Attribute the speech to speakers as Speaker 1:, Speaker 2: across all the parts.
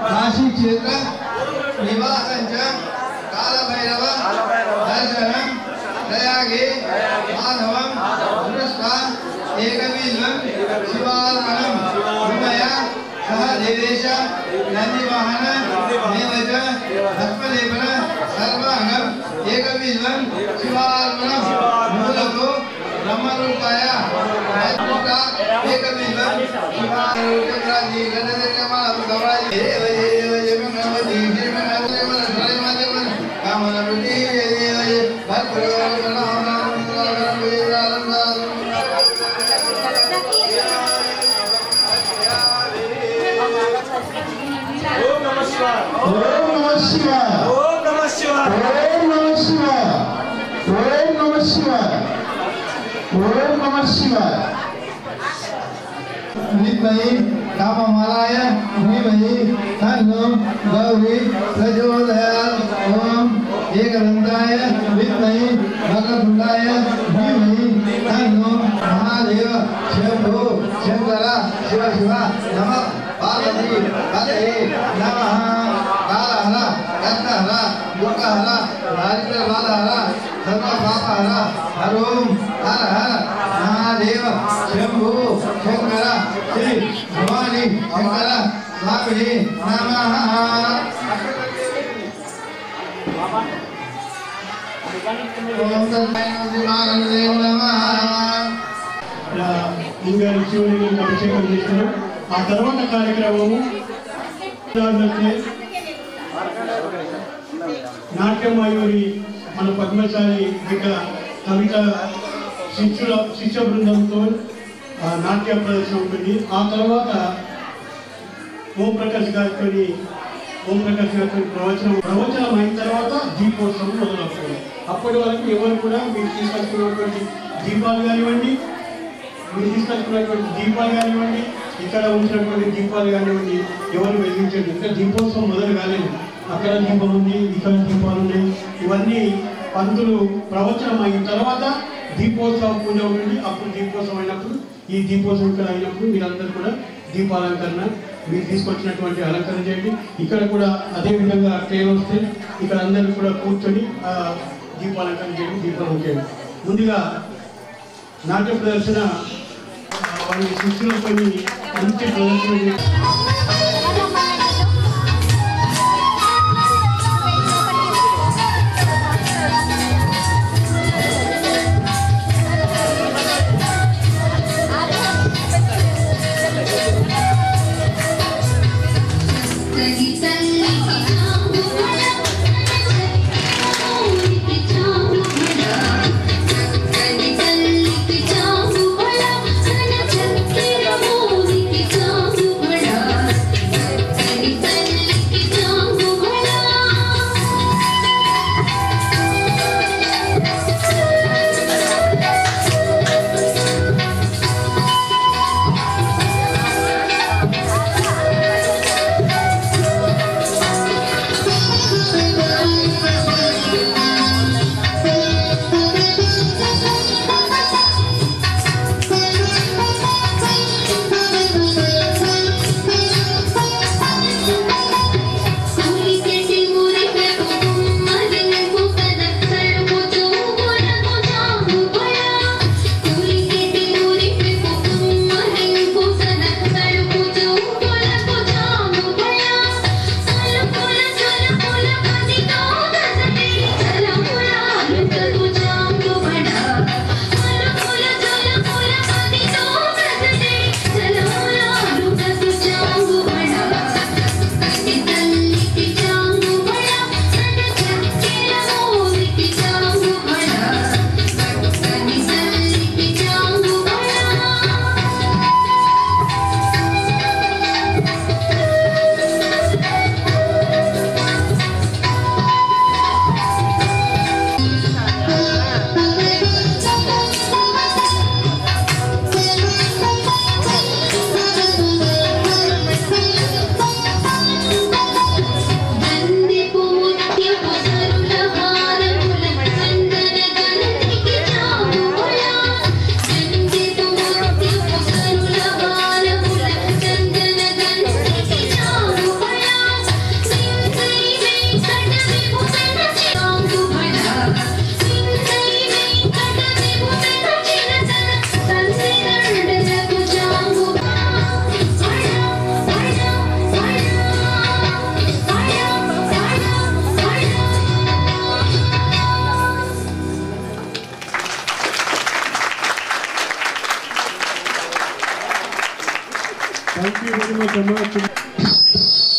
Speaker 1: काशी क्षेत्र निवासंच काल भैरव दर्शनम प्रयागे माधवम दृष्टा एकविल्वम शिवार्पणम विमया सह देवेश नंदिवाहन देवज भस्मलेपन सर्वांगम एकविल्वम शिवार्पणम मूलको ब्रह्मरूपाय एकविल्वम शिवार्पणादि गणदेवमा गवाय देव देव जगन्नाथी देवनाथी कामनावती देव काममालाय धीमहि तन्नो गौरी प्रचोदयात् ओम एकदन्ताय विद्महे वक्रतुण्डाय धीमहि तन्नो महादेव शंभो शंकर शिव शिव नमः पार्वती पतये नमः कालहर कष्टहर दुःखहर दारिद्र्यबाधहर सर्वपापहर हर ओम हर हर महादेव शंभो शंकर श्री भवानी शंकर स्वामी नमः ओम तत्सवितुर्वरेण्यं नमः
Speaker 2: ఇంగారు శివునికి అభిషేకం చేస్తారు. ఆ తర్వాత కార్యక్రమము నాట్య మయూరి మన పద్మశాలి కవిత శిష్య బృందంతో నాట్య ప్రదర్శన ఉంటుంది. ఆ తర్వాత ఓం ప్రకాష్ గారితో ప్రవచనం అయిన తర్వాత దీపోత్సవం మొదలవుతుంది. అప్పటి వరకు ఎవరు కూడా మీరు తీసుకొచ్చుకున్నటువంటి దీపాలు కానివ్వండి, ఇక్కడ ఉంచినటువంటి దీపాలు కానివ్వండి ఎవరు వెలిగించండి. ఇంకా దీపోత్సవం మొదలు కాలేదు. అక్కడ దీపం ఉంది, ఇక్కడ దీపాలు ఉన్నాయి. ఇవన్నీ పంతులు ప్రవచనం అయిన తర్వాత దీపోత్సవ పూజ ఉంటుంది. అప్పుడు దీపోత్సవం అయినప్పుడు ఈ దీపోత్సవం ఇక్కడ అయినప్పుడు మీరందరూ కూడా దీపాలంకరణ మీరు తీసుకొచ్చినటువంటి అలంకరణ చేయండి. ఇక్కడ కూడా అదే విధంగా ట్రైన్ వస్తే ఇక్కడ అందరూ కూడా కూర్చొని దీపాలంకరణ చేయండి, దీపాలు చేయండి. ముందుగా నాట్య ప్రదర్శన వారి శిష్యులతో మంచి ప్రదర్శన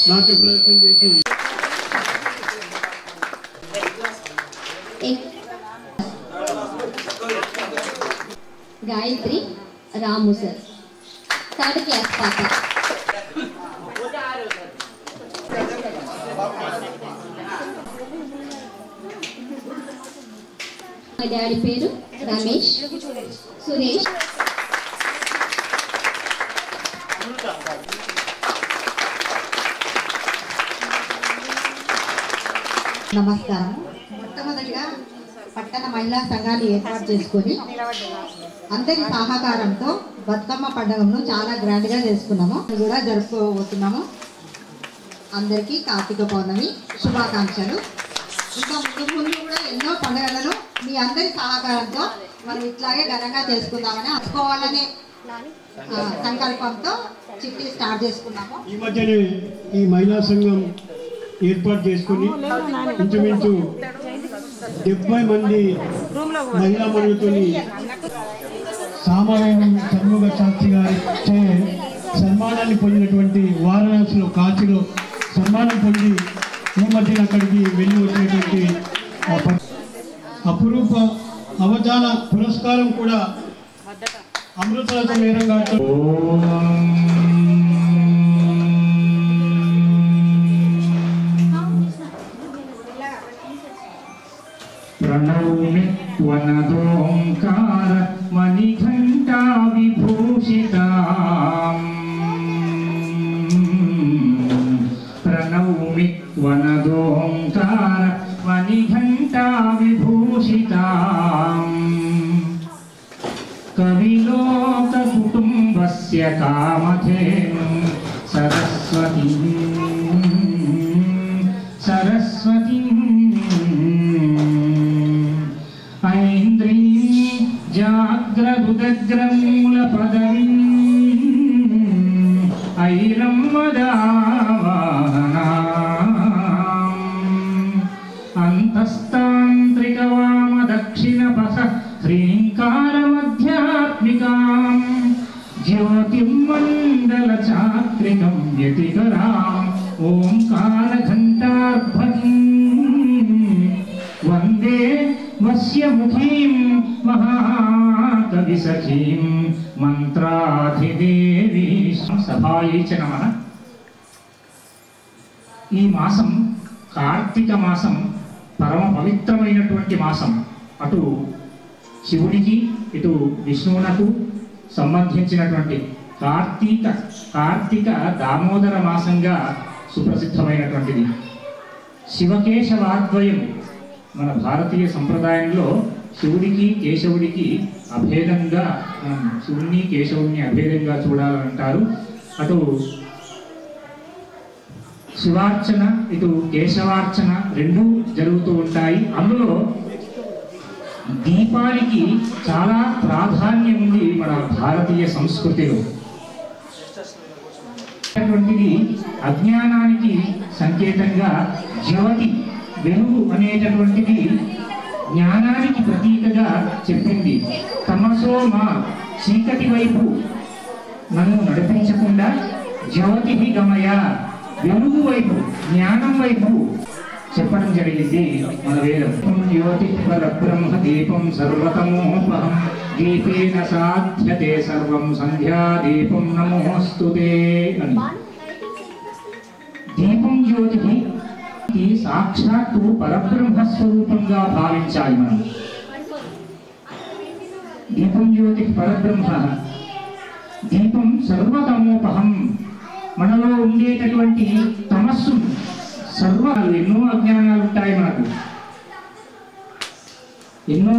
Speaker 2: నాట్య ప్రదర్శన చేసి
Speaker 3: Gayatri Ramu sir 3rd class पापा మా డాడీ పేరు రమేష్ సురేష్
Speaker 4: నమస్కారం. మొట్టమొదటిగా పట్టణ మహిళా సంఘాన్ని ఏర్పాటు చేసుకొని అందరి సహకారంతో బతుకమ్మ పండుగను చాలా గ్రాండ్గా చేసుకున్నాము. కూడా జరుపుకోబోతున్నాము. అందరికీ కార్తీక పౌర్ణమి శుభాకాంక్షలు. ఇంకా ముందు కూడా ఎన్నో పండుగలను మీ అందరి సహకారంతో మనం ఇట్లాగే ఘనంగా చేసుకుందామని అనుకోవాలనే సంకల్పంతో చిట్టి స్టార్ట్ చేసుకున్నాము.
Speaker 2: ఈ మధ్యనే ఈ మహిళా సంఘం ఏర్పాటు చేసుకుని ఇంచుమించు 70 మంది మహిళా మనులతో సామవేదం షణ్ముగ శాస్త్రి గారి సన్మానాన్ని పొందినటువంటి వారణాసిలో కాశీలో సన్మానం పొంది ఈ మధ్యన అక్కడికి వెళ్ళి వచ్చినటువంటి అపురూప అవధాన పురస్కారం కూడా అమృతరస మేరంగా
Speaker 5: प्रणौमि त्वनदोंकार मणिघण्टा विभूषिताम् प्रणौमि त्वनदोंकार मणिघण्टा विभूषिताम् कविलोककुटुम्बस्य कामधेनुं सरस्वतीम् ऐन्द्रीं जाग्रदुदग्रमूलपदवीम् తస్య ముఖీం మహాకవి సఖీం మంత్రాధిదేవి సభాయై చ నమః. ఈ మాసం కార్తీక మాసం పరమ పవిత్రమైనటువంటి మాసం. అటు శివుడికి ఇటు విష్ణువునకు సంబంధించినటువంటి కార్తీక దామోదర మాసంగా సుప్రసిద్ధమైనటువంటిది. శివకేశవాద్వయం మన భారతీయ సంప్రదాయంలో శివుడికి కేశవుడికి అభేదంగా శివుణ్ణి కేశవుడిని అభేదంగా చూడాలంటారు. అటు శివార్చన ఇటు కేశవార్చన రెండూ జరుగుతూ ఉంటాయి. అందులో దీపానికి చాలా ప్రాధాన్యం ఉంది మన భారతీయ సంస్కృతిలో. అజ్ఞానానికి సంకేతంగా జ్యోతి వెలుగు అనేటటువంటిది జ్ఞానానికి ప్రతీకగా చెప్పింది. తమసో మా చీకటి వైపు నన్ను నడిపించకుండా జ్యోతి గమయ వెలుగు వైపు జ్ఞానం వైపు చెప్పడం జరిగింది మన వేదం. జ్యోతి పరబ్రహ్మ దీపం సర్వతమోపహం దీపేన సాధ్యతే సర్వం సంధ్యా దీపం నమోస్తుతే అని. దీపం జ్యోతికి సాక్షాత్తు పరబ్రహ్మ స్వరూపంగా భావించాలి మనం. దీపం జ్యోతికి పరబ్రహ్మ, దీపం సర్వతమోపహం మనలో ఉండేటటువంటి తమస్సు ఎన్నో అజ్ఞానాలు ఉంటాయి మనకు. ఎన్నో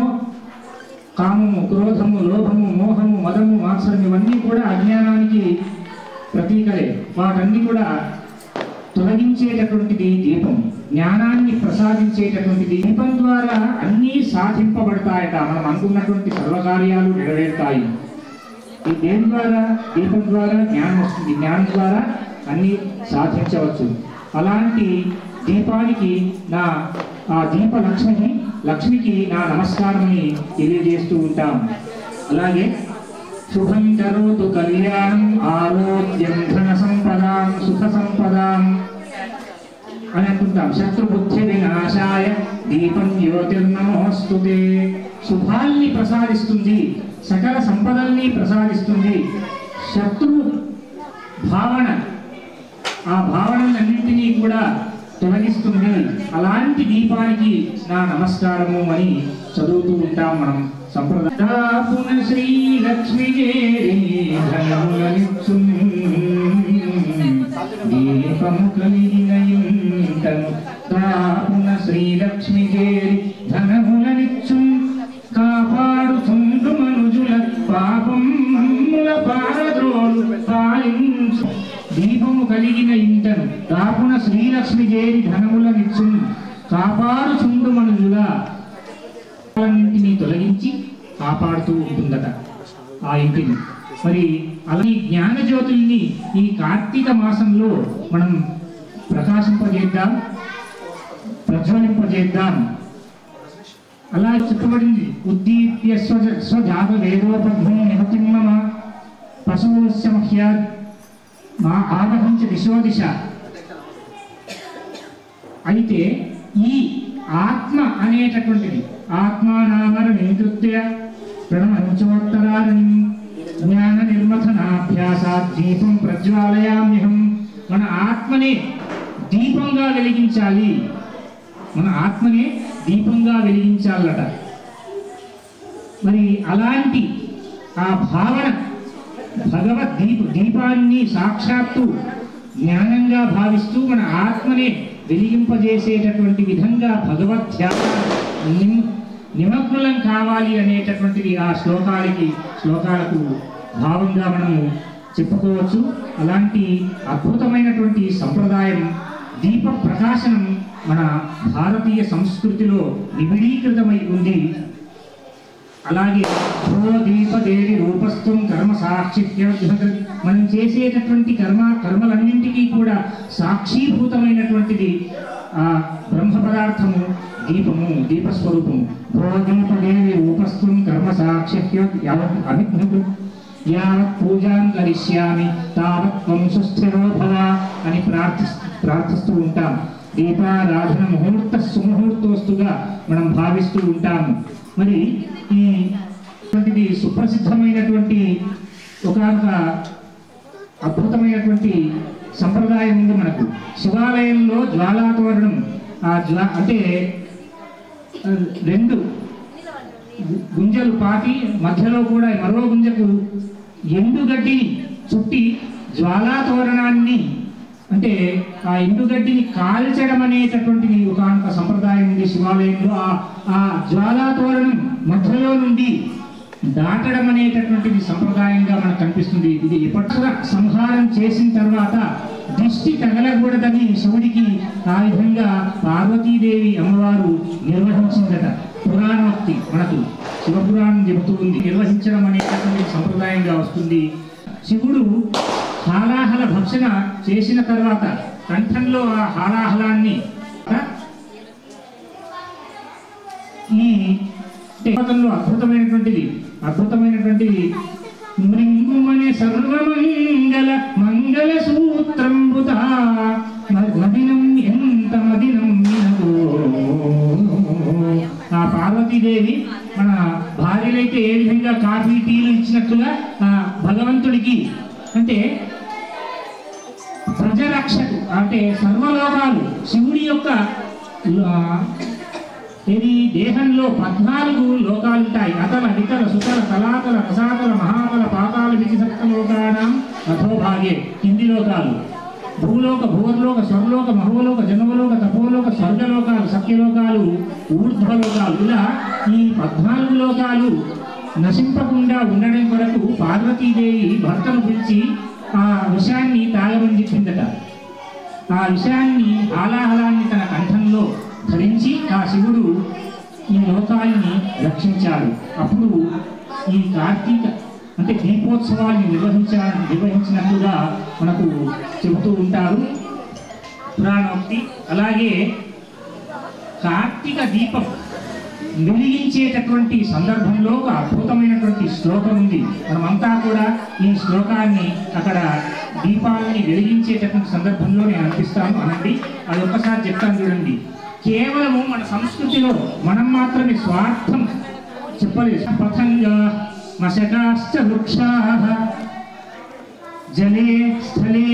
Speaker 5: కామము, క్రోధము, లోభము, మోహము, మదము, మాత్సరం ఇవన్నీ కూడా అజ్ఞానానికి ప్రతీకలే. వాటన్ని కూడా తొలగించేటటువంటిది దీపం. జ్ఞానాన్ని ప్రసాదించేటటువంటిది దీపం ద్వారా అన్నీ సాధింపబడతాయట. మనం అనుకున్నటువంటి సర్వకార్యాలు నెరవేరుతాయి. ఈ దేని ద్వారా? దీపం ద్వారా జ్ఞానం వస్తుంది. జ్ఞానం ద్వారా అన్నీ సాధించవచ్చు. అలాంటి దీపానికి ఆ దీప లక్ష్మికి నా నమస్కారమని తెలియజేస్తూ ఉంటాం. అలాగే శుభం కరోతు కళ్యాణం ఆరోగ్యం ధన సంపదాం సుఖ సంపదాం అని అంటుంటాం. శత్రుబుద్ధి వినాశాయ దీపం జ్యోతిర్నమోస్తుతే. శుభాల్ని ప్రసాదిస్తుంది, సకల సంపదల్ని ప్రసాదిస్తుంది. శత్రు భావన, ఆ భావనలన్నింటినీ కూడా తొలగిస్తుంది. అలాంటి దీపానికి నా నమస్కారము అని చదువుతూ ఉంటాం మనం సంప్రదాయ. శ్రీ లక్ష్మీ దీపము కలిగినయుంటను దాపున శ్రీలక్ష్మి చేరి ధనములనిచ్చు కాపాడుచుండు మనుజుల పాపముల పారద్రోలు పాలించు. దీపము కలిగిన ఇంటను దాపున శ్రీలక్ష్మి చేరి ధనములనిచ్చు కాపాడుచుండు మనుజుల తొలగించి కాపాడుతూ ఉంటుందట ఆ ఇంటిని. మరి అలాగే జ్ఞానజ్యోతుల్ని ఈ కార్తీక మాసంలో మనం ప్రకాశింపజేద్దాం, ప్రజ్వలింపజేద్దాం. అలా చెప్పబడింది. ఉద్దీప్య స్వజాత వేదోపధ్వం నిహతిమ్మమ పశువుస్య మహ్యాద్ మా ఆవహించ దిశో దిశ. అయితే ఈ ఆత్మ అనేటటువంటిది ఆత్మానామరణి కృత్య ప్రణవంచోత్తరారణి జ్ఞాన నిర్మథనాభ్యాసాత్ దీపం ప్రజ్వాలయామ్యహం. మన ఆత్మనే దీపంగా వెలిగించాలి, మన ఆత్మనే దీపంగా వెలిగించాలట. మరి అలాంటి ఆ భావన దీపాన్ని సాక్షాత్తు జ్ఞానంగా భావిస్తూ మన ఆత్మనే వెలిగింపజేసేటటువంటి విధంగా భగవద్ధ్యానం నిమగ్నులం కావాలి అనేటటువంటిది ఆ శ్లోకాలకు భావంగా మనము చెప్పుకోవచ్చు. అలాంటి అద్భుతమైనటువంటి సంప్రదాయం దీప ప్రకాశనం మన భారతీయ సంస్కృతిలో నిబిడీకృతమై ఉంది. అలాగే దీపదేవి రూపస్థం కర్మ సాక్షిత్య మనం చేసేటటువంటి కర్మలన్నింటికీ కూడా సాక్షీభూతమైనటువంటిది ఆ బ్రహ్మ పదార్థము దీపము, దీపస్వరూపము. దీపదేవి రూపస్థం కర్మ సాక్షిత్య అభిజ్ఞు యావత్ పూజాం కరిష్యామి తావత్ త్వం సుస్థిరో భవ అని ప్రార్థిస్తూ ఉంటాం. దీపారాధన ముహూర్త సుముహూర్తోస్తుగా మనం భావిస్తూ ఉంటాము. మరి ఈ సుప్రసిద్ధమైనటువంటి ఒక అద్భుతమైనటువంటి సంప్రదాయం ఉంది మనకు. శివాలయంలో జ్వాలాతోరణం అంటే 2 గుంజలు పాతి మధ్యలో కూడా మరో గుంజకు ఎండుగడ్డిని చుట్టి జ్వాలాతోరణాన్ని అంటే ఆ ఎండుగడ్డిని కాల్చడం అనేటటువంటిది ఒక సంప్రదాయం ఉంది శివాలయంలో. ఆ జ్వాలాతోరణం మధ్యలో నుండి దాటడం అనేటటువంటిది సంప్రదాయంగా మనకు కనిపిస్తుంది. ఇది ఎప్పటికీ సంహారం చేసిన తర్వాత దిష్టి తగలకూడదని శివుడికి ఆ విధంగా పార్వతీదేవి అమ్మవారు నిర్వహించిందట. పురాణోక్తి మనకు శివపురాణం చెబుతూ ఉంది. నిర్వహించడం అనేటటువంటి సంప్రదాయంగా వస్తుంది. శివుడు హాలాహల భక్షణ చేసిన తర్వాత కంఠంలో ఆ హాలాహలాన్ని ఈ దేవతల్లో అద్భుతమైనటువంటిది మృంగుమనే సర్వమంగళ మంగళ సూత్రంబుత మదినం ఎంత మదినం వినదో. ఆ పార్వతీదేవి మన భార్యలైతే ఏ విధంగా కాఫీ టీలు ఇచ్చినట్లుగా ఆ భగవంతుడికి అంటే ప్రజరక్షకు అంటే సర్వలోకాలు శివుడి యొక్క ఇది దేహంలో 14 లోకాలు ఉంటాయి. అతల వితల సుతల తలాతల రసాతల మహాతల పాతాల విచిసప్త లోకానాం అధోభాగే కింది లోకాలు భూలోక భువర్లోక స్వర్లోక మహోలోక జనవలోక తపోలోక స్వర్గలోకాలు సత్యలోకాలు ఊర్ధ్వలోకాలు ఇలా ఈ 14 లోకాలు నశింపకుండా ఉండడం కొరకు పార్వతీదేవి భర్తను పిలిచి ఆ విషయాన్ని తాగమని చెప్పిందట. ఆ విషయాన్ని హాలాహలాన్ని తన కంఠంలో ధరించి ఆ శివుడు ఈ లోకాన్ని రక్షించాడు. అప్పుడు ఈ కార్తీక అంటే దీపోత్సవాన్ని నిర్వహించినట్లుగా మనకు చెబుతూ ఉంటారు పురాణోక్తి. అలాగే కార్తీక దీపం వెలిగించేటటువంటి సందర్భంలో ఒక అద్భుతమైనటువంటి శ్లోకం ఉంది. మనమంతా కూడా ఈ శ్లోకాన్ని అక్కడ దీపాలని వెలిగించేటటువంటి సందర్భంలో నేను అనిపిస్తాను అనండి. అది ఒక్కసారి చెప్తాను చూడండి. కేవలము మన సంస్కృతిలో మనం మాత్రమే స్వార్థం చెప్పలేదు. పతంగా మశకాశ్చ వృక్షాః జలే స్థలే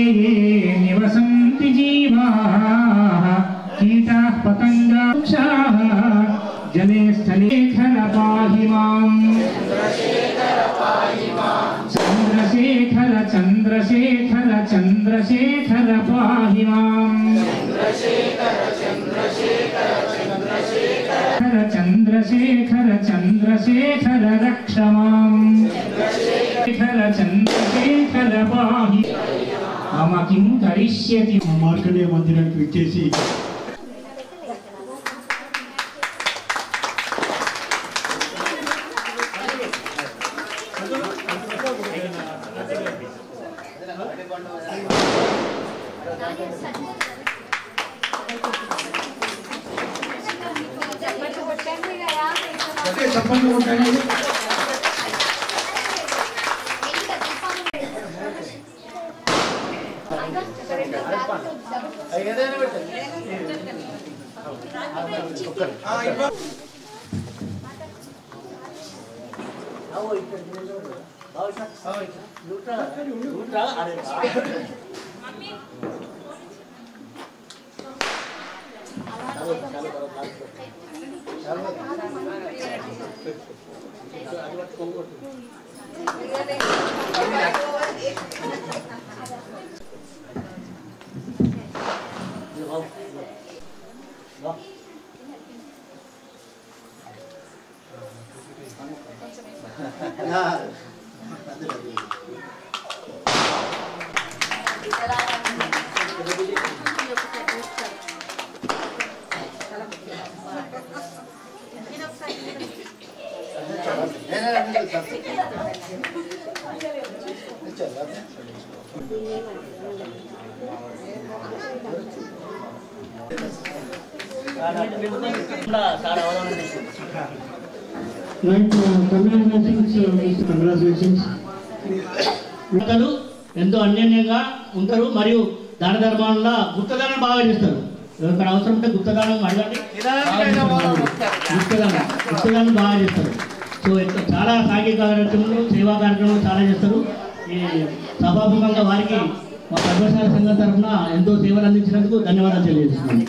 Speaker 5: నివసంతి జీవాః కీటాః పతంగా వృక్షాః జలే స్థలే ఖల పాహి మాం చంద్రశేఖర చంద్రశేఖర చంద్రశేఖర పాహి మాం చంద్రశేఖర చంద్రశేఖర రక్ష మాం చంద్రశేఖర చంద్రశేఖర పాహి మమ కిం కరిష్యతి.
Speaker 2: మార్కండేయ మందిరానికి విచ్చేసి చెప్పండి కొట్టండి.
Speaker 6: ఎంతో అన్యోన్యంగా ఉంటారు మరియు దాన ధర్మాల గుప్తదానం బాగా చేస్తారు. ఇక్కడ అవసరం ఉంటే గుప్తదానం అడగండి. గుప్తదానం బాగా చేస్తారు. సో చాలా సాంఘిక కార్యక్రమాలు సేవా కార్యక్రమాలు చాలా చేస్తారు. ఈ సభాముఖంగా వారికి మా సర్వశాల సంఘం తరఫున ఎంతో సేవలు అందించినందుకు ధన్యవాదాలు తెలియజేస్తున్నాను.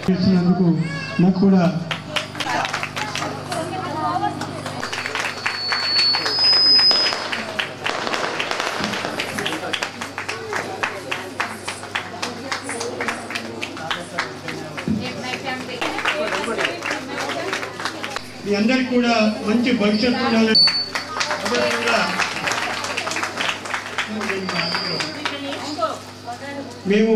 Speaker 2: చేసినందుకు నాకు కూడా కూడా మంచి భవిష్యత్తు ఉండాలని మేము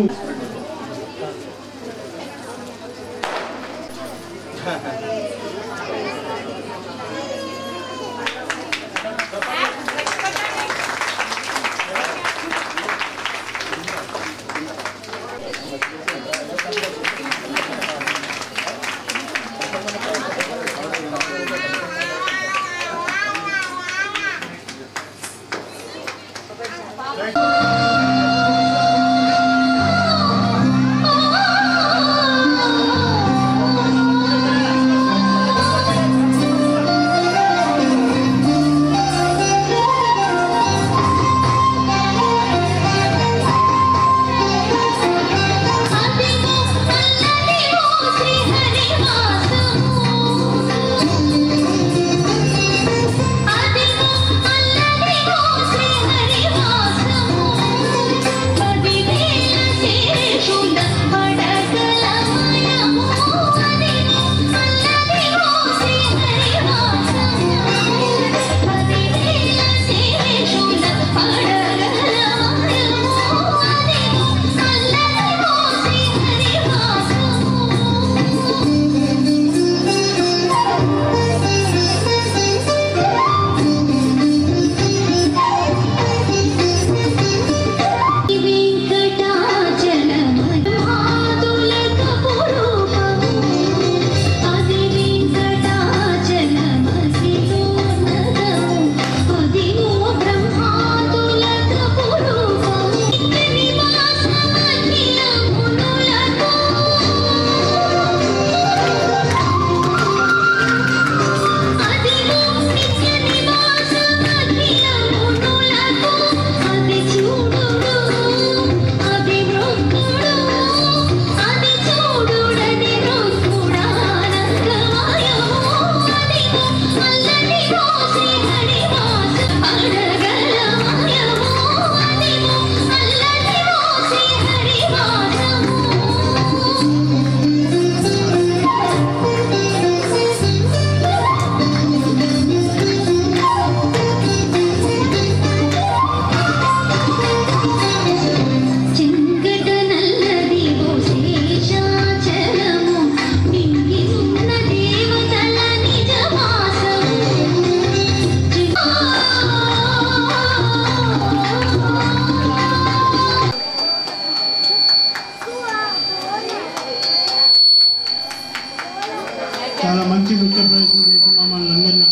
Speaker 2: చాలా మంచి నృత్య ప్రదర్శన చేసి మమ్మల్ని అందరినీ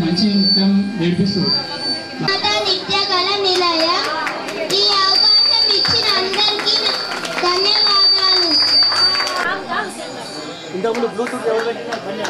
Speaker 2: మంచి నృత్యం నేర్పిస్తుంది.
Speaker 7: నిత్య కళ నిలయ ఈ అవకాశం ఇచ్చిన అందరికీ ధన్యవాదాలు.
Speaker 6: ఇంతకుముందు బ్లూటూత్ ఎవరు పెట్టినా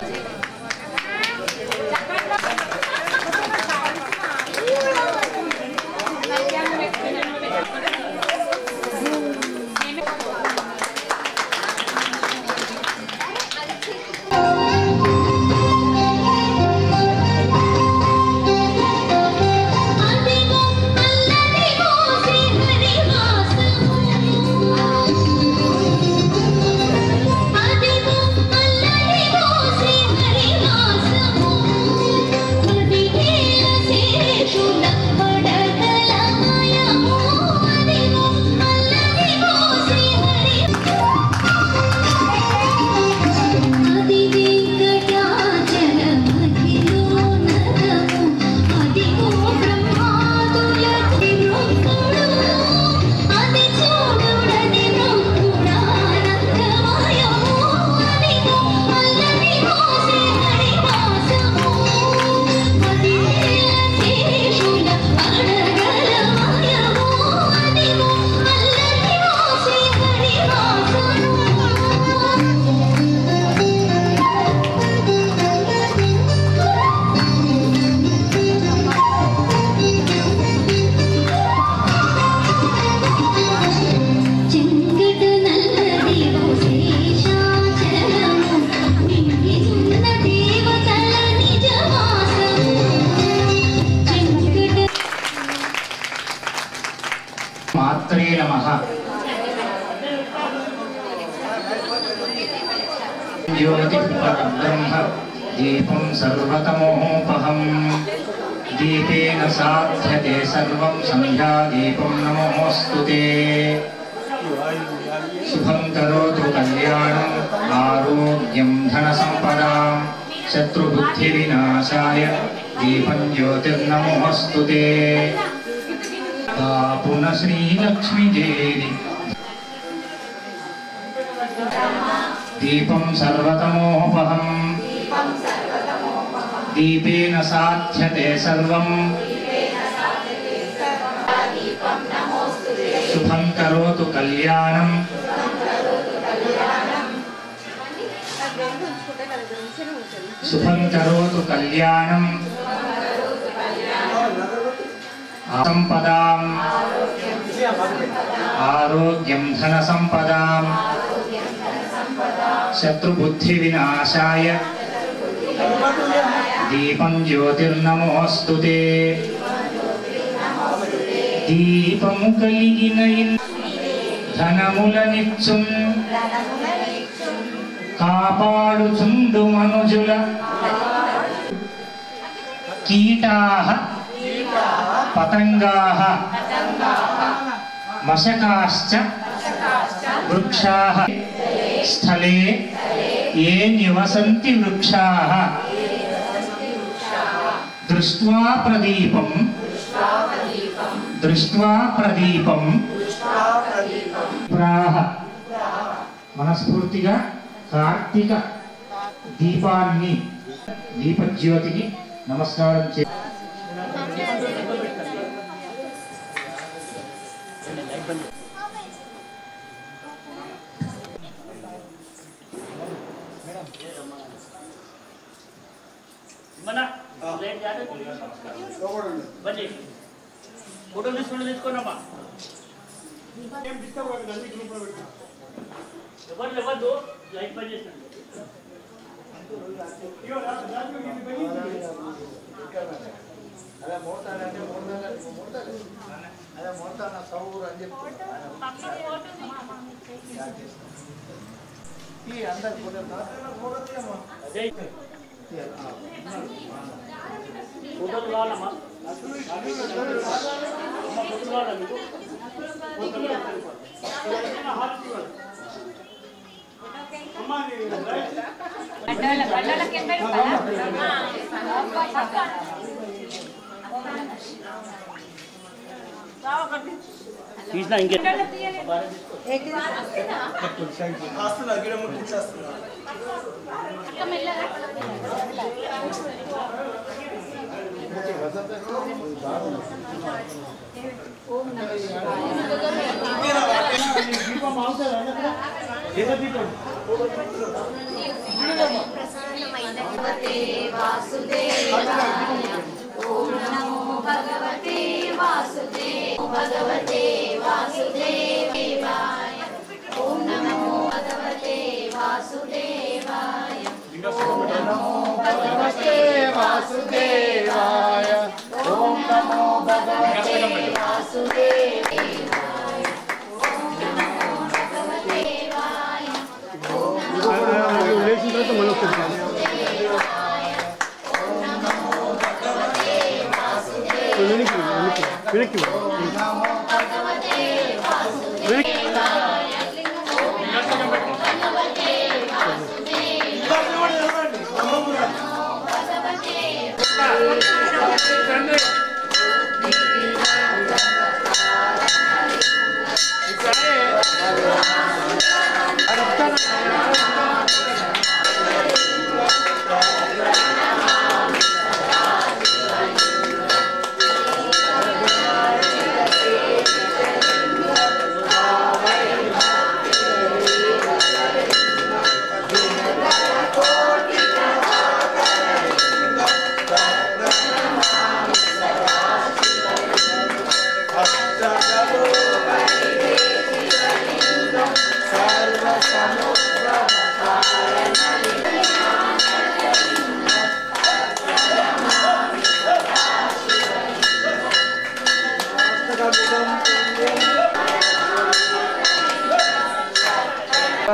Speaker 5: మాత్రే నమః. జ్యోతి బ్రహ్మ दीपं सर्वतमोपहं दीपेन साध्यते सर्वं संध्यादीपं नमोऽस्तुते शुभं करोतु कल्याणम् आरोग्यं धनसम्पदां शत्रुबुद्धिविनाशाय दीपं ज्योतिर्नमोऽस्तुते पुनः श्रीलक्ष्मीदेवी दीपं सर्वतमोपहं दीपेन साध्यते सर्वं शुभं करोतु कल्याणम् शुभं करोतु कल्याणम् संपदां आरोग्यं धनसम्पदां शत्रुबुद्धिविनाशाय दीपं ज्योतिर्नमोऽस्तुते दीपము కలిగిన ధనములనిచ్చు కాపాడుచుండు మనుజుల కీటాః పతంగాః మశకాశ్చ వృక్షాః స్థలే ఏ నివసంతి వృక్షాః దృష్ట్వా ప్రదీపం ప్రాహ మనస్ఫూర్తిగా కార్తీక దీపాన్ని దీపజ్యోతికి నమస్కారం చే
Speaker 6: ఫోటో తీసుకోనమ్మా ఎవరు ఎవరు లైట్ పని చేస్తాను ఫోటోలు కావాలమ్మా ఫోటోలు కావాలా మీకు తీసినా ఇంకే
Speaker 7: भगवते वासुदेवाय ओम नमो भगवते वासुदेवाय ओम नमो भगवते वासुदेवाय ओम नमो भगवते वासुदेवाय ओम नमो भगवते वाय ओम नमो भगवते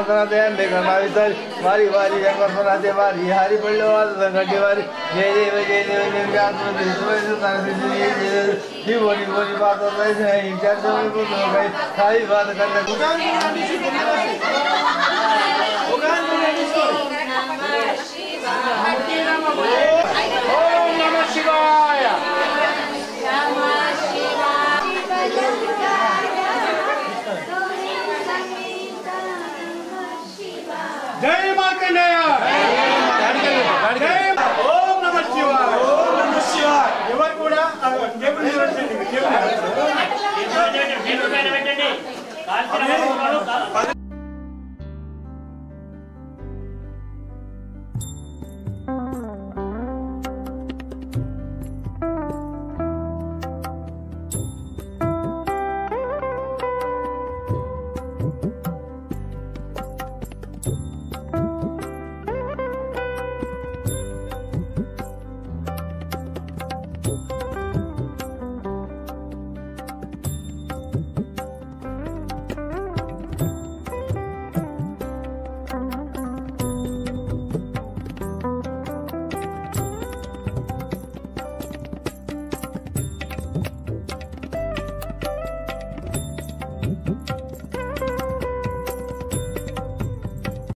Speaker 1: दे मारी वारी दे मारी हरि पल्ले घंटे वारी जय देव बोली बोली बात सारी बात करते ओम नमः शिवाय जय मार्कंडेय ओम नमः शिवाय ओम नमः शिवाय ఎవరు కూడా టేబుల్ నిలబెట్టండి టేబుల్